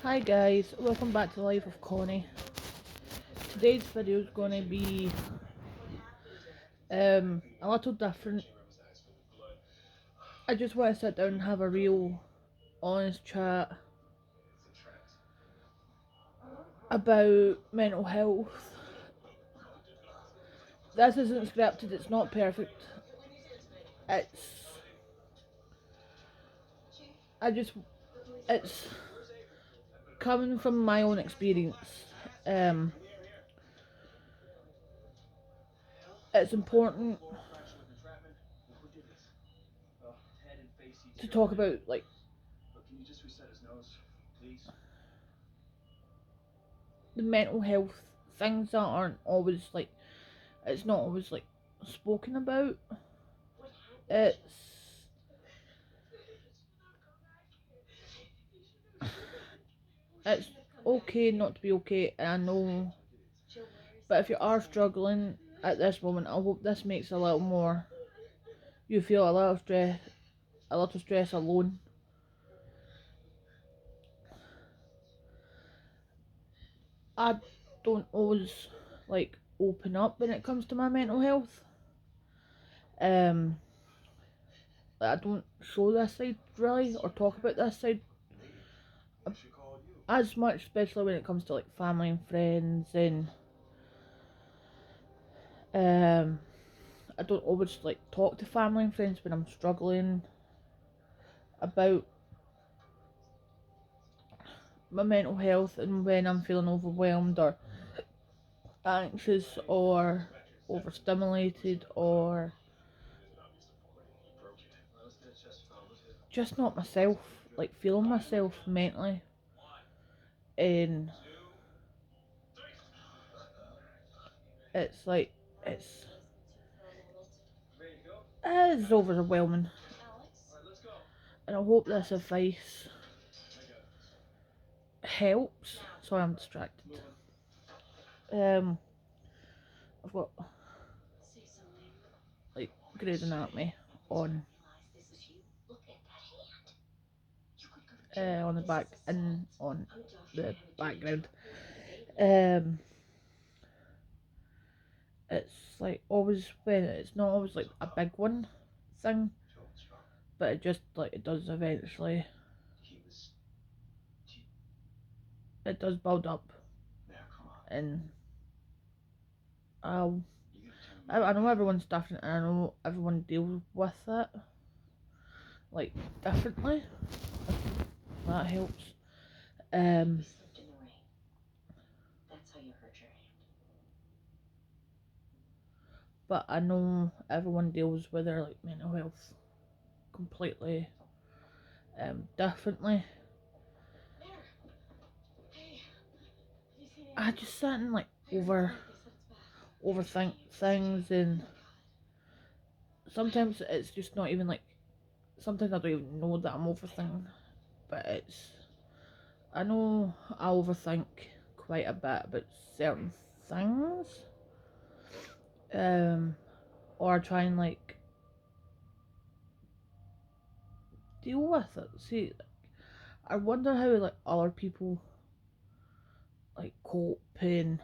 Hi guys, welcome back to the Life of Connie. Today's video is going to be a little different. I just want to sit down and have a real honest chat about mental health. This isn't scripted, it's not perfect. It's I just it's coming from my own experience. Um it's important to talk about like the mental health things that aren't always like it's not always like spoken about. It's it's okay not to be okay, and I know, but if you are struggling at this moment, I hope this makes a little more you feel a lot of stress alone. I don't always like open up when it comes to my mental health. Um, I don't show this side really or talk about this side as much, especially when it comes to like family and friends, and um, I don't always like talk to family and friends when I'm struggling about my mental health and when I'm feeling overwhelmed or anxious or overstimulated or just not myself, like feeling myself mentally. And it's like it's it's overwhelming, and I hope this advice helps. Sorry, I'm distracted. um I've got like Grey's Anatomy on on the back and on the background. um it's like always when it's not always like a big one thing, but it just like it does eventually, it does build up. And I'll, I know everyone's different, and I know everyone deals with it like differently, if that helps. um but I know everyone deals with their like mental health completely differently. I just sit and like overthink things, and sometimes it's just not even like, sometimes I don't even know that I'm overthinking, but it's, I know I overthink quite a bit about certain things, um, or try and like deal with it. See, I wonder how like other people like cope and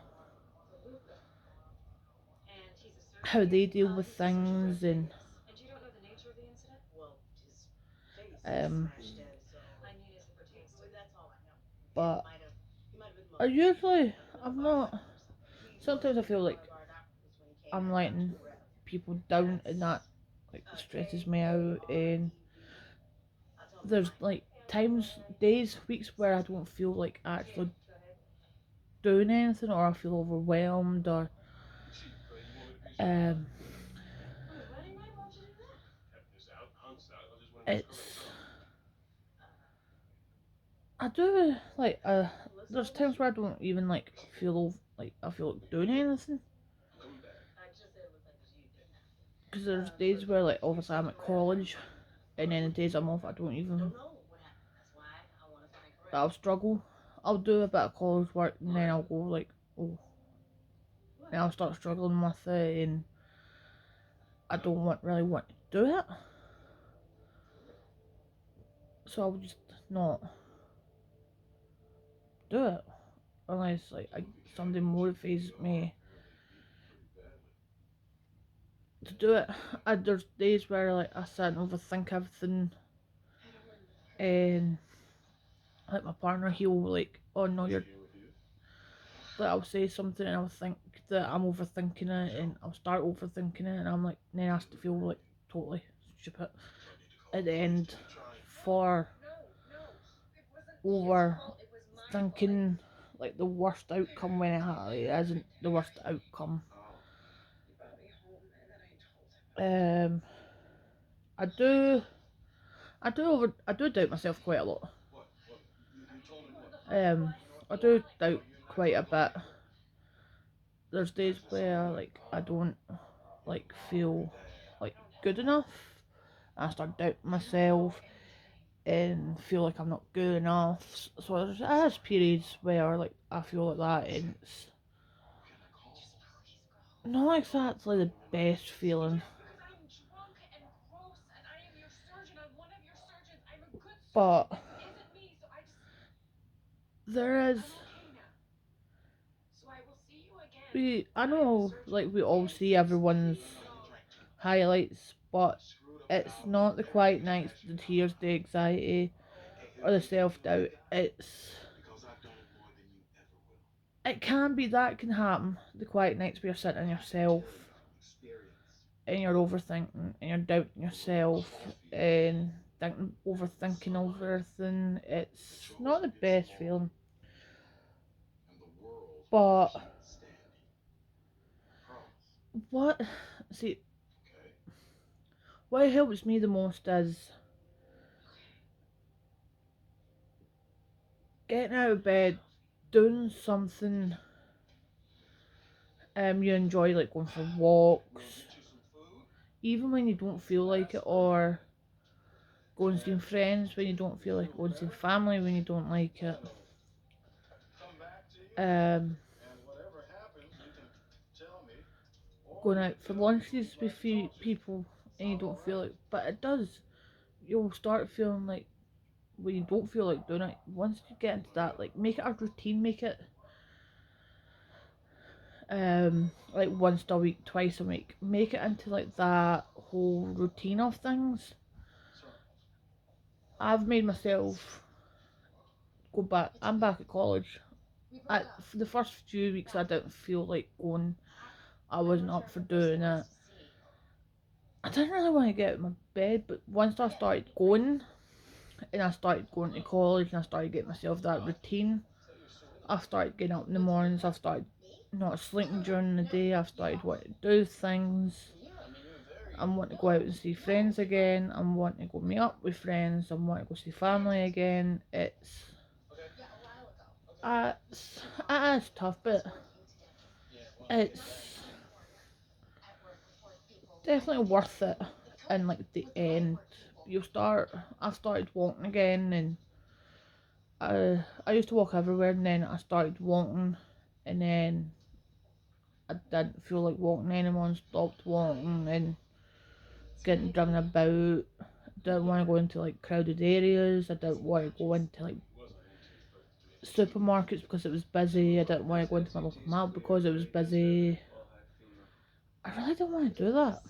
how they deal with things, and um, but I usually I'm not. Sometimes I feel like I'm letting people down, and that like stresses me out. And there's like times, days, weeks where I don't feel like actually doing anything, or I feel overwhelmed, or um, it's I do like there's times where I don't even like feel like I feel like doing anything, because there's days where like obviously I'm at college, and then the days I'm off I don't even, I'll struggle. I'll do a bit of college work, and then I'll go like, oh, and I'll start struggling with it, and I don't really want to do it, so I'll just not do it unless like somebody motivates me to do it. There's days where like I sit and overthink everything, and like my partner, he'll like, oh no, you're like, I'll say something and I'll think that I'm overthinking it, and I'll start overthinking it, and I'm like, then I have to feel like totally stupid at the end for overthinking like the worst outcome when it actually isn't the worst outcome. Um, I do, I do doubt myself quite a lot. Um, I do doubt quite a bit. There's days where like I don't like feel like good enough. I start doubting myself and feel like I'm not good enough. So there's periods where like I feel like that, and it's not exactly the best feeling. But there is I know like we all see everyone's highlights, but it's not the quiet nights, the tears, the anxiety, or the self doubt. It can be that can happen. The quiet nights where you're sitting in yourself and you're overthinking and you're doubting yourself and overthinking over everything. It's not the best feeling, but what see what helps me the most is getting out of bed, doing something you enjoy, like going for walks, even when you don't feel like it, or going seeing friends when you don't feel like it, going seeing family when you don't like it. Um, Going out for lunches with few people and you don't feel like, but it does. You'll start feeling like when you don't feel like doing it. Once you get into that, like make it a routine, make it like once a week, twice a week, make it into like that whole routine of things. I've made myself go back. I'm back at college. For the first few weeks, I didn't feel like going. I wasn't up for doing it. I didn't really want to get out of my bed, but once I started going, and I started going to college, and I started getting myself that routine, I've started getting up in the mornings. I've started not sleeping during the day. I've started wanting to do things. I'm wanting to go out and see friends again. I'm wanting to go meet up with friends. I'm wanting to go see family again. It is tough, but it's definitely worth it. In like the end, I've started walking again, and I used to walk everywhere, and then I started walking, and then I didn't feel like walking anymore and stopped walking and getting driven about. Didn't want to go into like crowded areas. I didn't want to go into like supermarkets because it was busy. I didn't want to go into my local mall because it was busy. I really don't want to do that.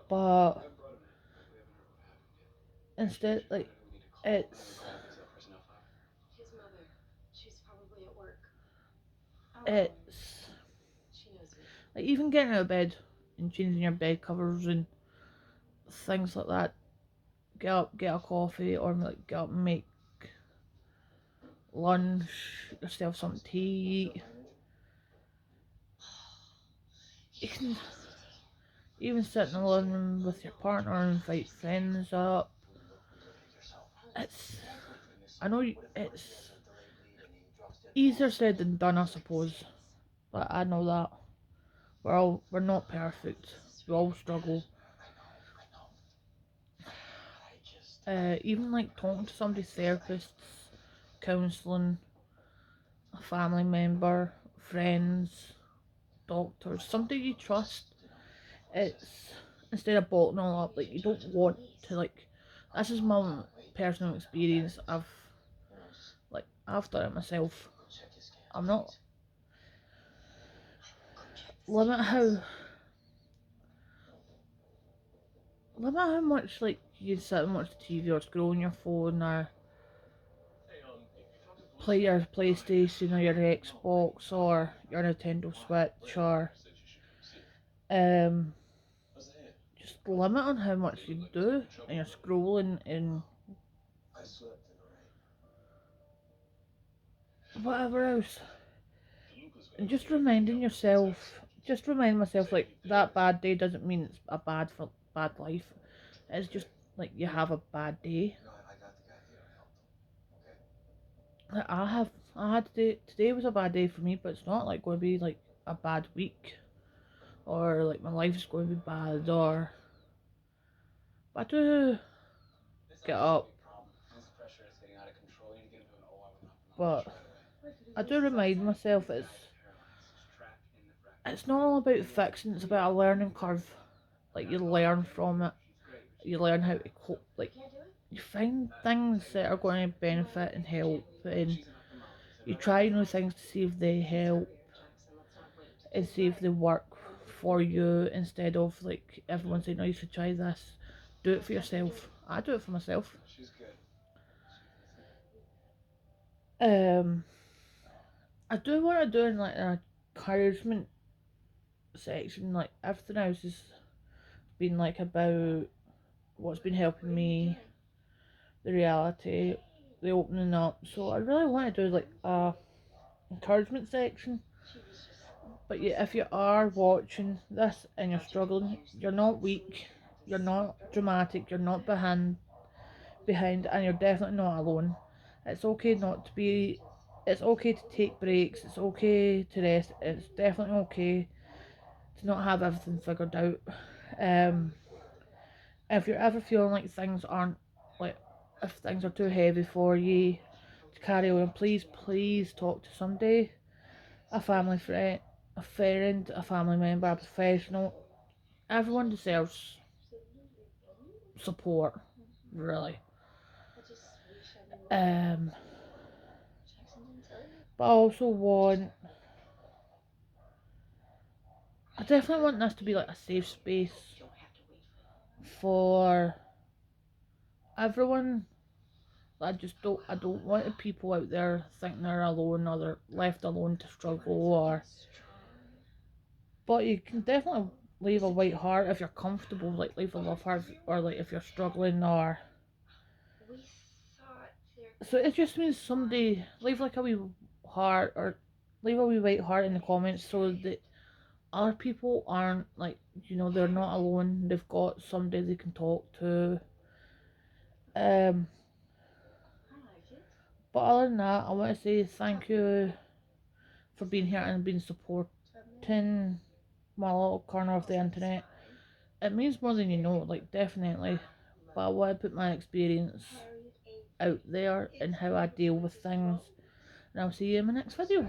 But instead, like, it's it's like even getting out of bed and changing your bed covers and things like that. Get up, get a coffee, or like get up and make lunch, yourself something to eat. You can even sit in the living room with your partner and invite friends up. It's I know it's easier said than done, I suppose, but I know that we're not perfect. We all struggle. Even like talking to somebody, therapists, counselling, a family member, friends, doctors, somebody you trust. It's instead of bottling all up, like you don't want to like. This is my personal experience. I've done it myself. I'm not limit how much like you sit and watch the TV or scroll on your phone or play your PlayStation or your Xbox or your Nintendo Switch or um just limit on how much you do and you're scrolling and whatever else. And just remind myself like that bad day doesn't mean it's a bad life. It's just like you have a bad day. Like I had today was a bad day for me, but it's not like going to be like a bad week or like my life's going to be bad or. But I do get up, but I do remind myself it's not all about fixing. It's about a learning curve. Like you learn from it. You learn how to cope. Like you find things that are going to benefit and help, and you try new things to see if they help and see if they work for you instead of like everyone saying, "Oh, you should try this." Do it for yourself. I do it for myself. Um, I do want to do in like an encouragement section. Like everything else has been like about what's been helping me, the reality, the opening up. So I really want to do like a encouragement section. But yeah, if you are watching this and you're struggling, you're not weak, you're not dramatic, you're not behind, and you're definitely not alone. It's okay not to be. It's okay to take breaks. It's okay to rest. It's definitely okay to not have everything figured out. Um, if you're ever feeling like things aren't like if things are too heavy for you to carry on, please talk to somebody, a friend, a family member, a professional. Everyone deserves support, really. Um, but I definitely want this to be like a safe space for everyone. I don't want the people out there thinking they're alone or they're left alone to struggle or. But you can definitely leave a white heart if you're comfortable. Like leave a love heart, or like if you're struggling or. So it just means somebody leave like a wee heart or leave a wee white heart in the comments so that other people aren't like they're not alone. They've got somebody they can talk to. Um, but other than that, I want to say thank you for being here and being supporting my little corner of the internet. It means more than you know, like definitely. But I want to put my experience out there and how I deal with things. And I'll see you in my next video.